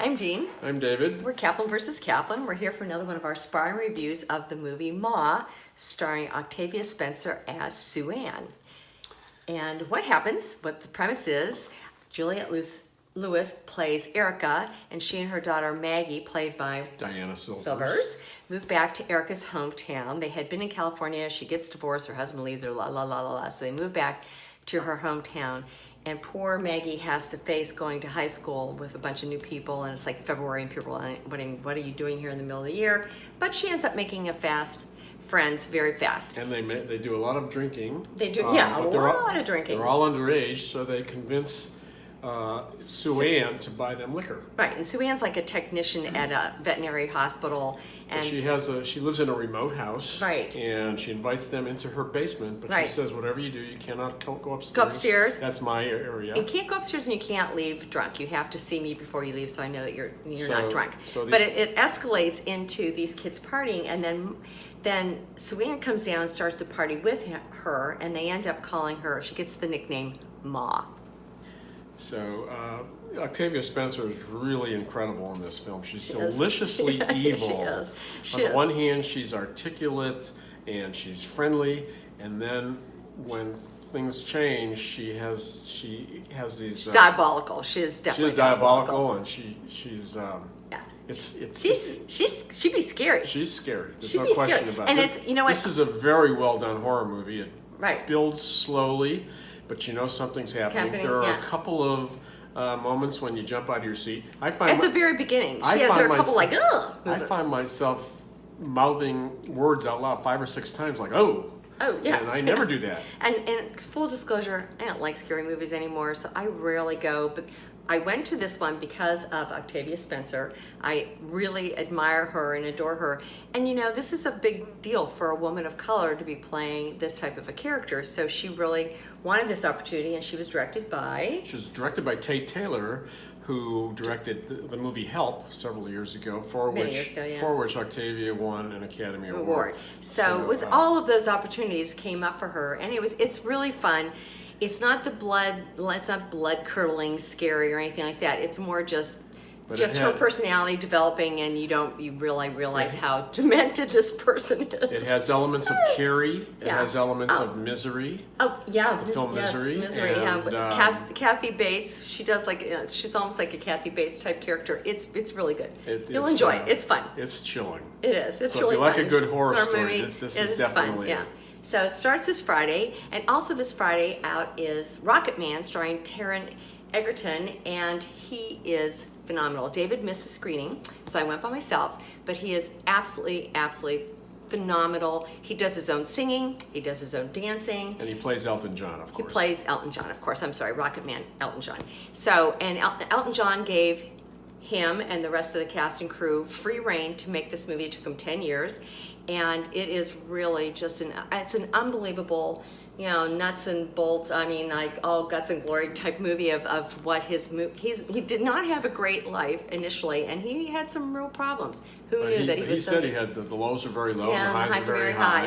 I'm Jean. I'm David. We're Kaplan versus Kaplan. We're here for another one of our sparring reviews of the movie Ma, starring Octavia Spencer as Sue Ann. And what happens, what the premise is, Juliette Lewis plays Erica, and she and her daughter Maggie, played by Diana Silvers, moved back to Erica's hometown. They had been in California. She gets divorced. Her husband leaves her, So they move back to her hometown. And poor Maggie has to face going to high school with a bunch of new people, and it's like February, and people are wondering, what are you doing here in the middle of the year? But she ends up making friends very fast. and they do a lot of drinking. They do, a lot of drinking. They're all underage, so they convince Sue Ann to buy them liquor. Right, and Sue Ann's like a technician at a veterinary hospital, and she lives in a remote house. Right. And she invites them into her basement, but Right. she says, whatever you do, you cannot go upstairs. Go upstairs. That's my area. You can't go upstairs and you can't leave drunk. You have to see me before you leave, so I know that you're not drunk. But it escalates into these kids partying, and then Sue Ann comes down and starts to party with her, and they end up calling her. She gets the nickname Ma. So Octavia Spencer is really incredible in this film. She's deliciously evil. She On the one hand, she's articulate and she's friendly, and then when things change, she has these. She's diabolical. She is definitely. She's diabolical, and she's. Yeah. She'd be scary. She's scary. There's She'd no be question scary. about and it. It's, you know what? This is a very well done horror movie. It Right. builds slowly, but you know something's happening. There are a couple of moments when you jump out of your seat. I find at the very beginning, there are a couple like, ugh. I find myself mouthing words out loud 5 or 6 times, like, oh. Oh, yeah. And I never do that. And full disclosure, I don't like scary movies anymore, so I rarely go. But I went to this one because of Octavia Spencer. I really admire her and adore her. And you know, this is a big deal for a woman of color to be playing this type of a character. So she really wanted this opportunity, and she was directed by... She was directed by Tate Taylor, who directed the movie Help several years ago, for which Octavia won an Academy Award. So it was all of those opportunities came up for her, and it's really fun. It's not blood curdling, scary or anything like that. It's more just her personality developing, and you really realize how demented this person is. It has elements of Carrie. It has elements of Misery. Oh yeah, the film Misery. Misery. And, Kathy Bates. She does she's almost like a Kathy Bates type character. It's really good. You'll enjoy it. It's fun. It's chilling. It is. It's so really if you like fun. a good horror story, movie, this is definitely fun. Yeah. So it starts this Friday, and also this Friday out is Rocket Man, starring Taron Egerton, and he is phenomenal. David missed the screening, so I went by myself, but he is absolutely phenomenal. He does his own singing, he does his own dancing. And he plays Elton John, of course. He plays Elton John, of course. I'm sorry, Rocket Man, Elton John. So, and Elton John gave him and the rest of the cast and crew free reign to make this movie. It took him 10 years, and it is really just it's an unbelievable, nuts and bolts, like all guts and glory type movie of what his he did not have a great life initially, and he had some real problems. Who knew that he was he said he had the lows are very low and the highs are very high.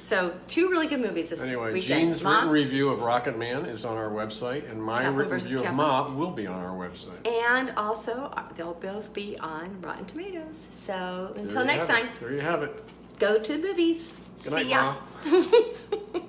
So 2 really good movies this anyway, weekend. Jean's written review of Rocket Man is on our website, and my written review of Ma will be on our website. And also, they'll both be on Rotten Tomatoes. So until next time, there you have it. Go to the movies. Good night, See ya. Ma.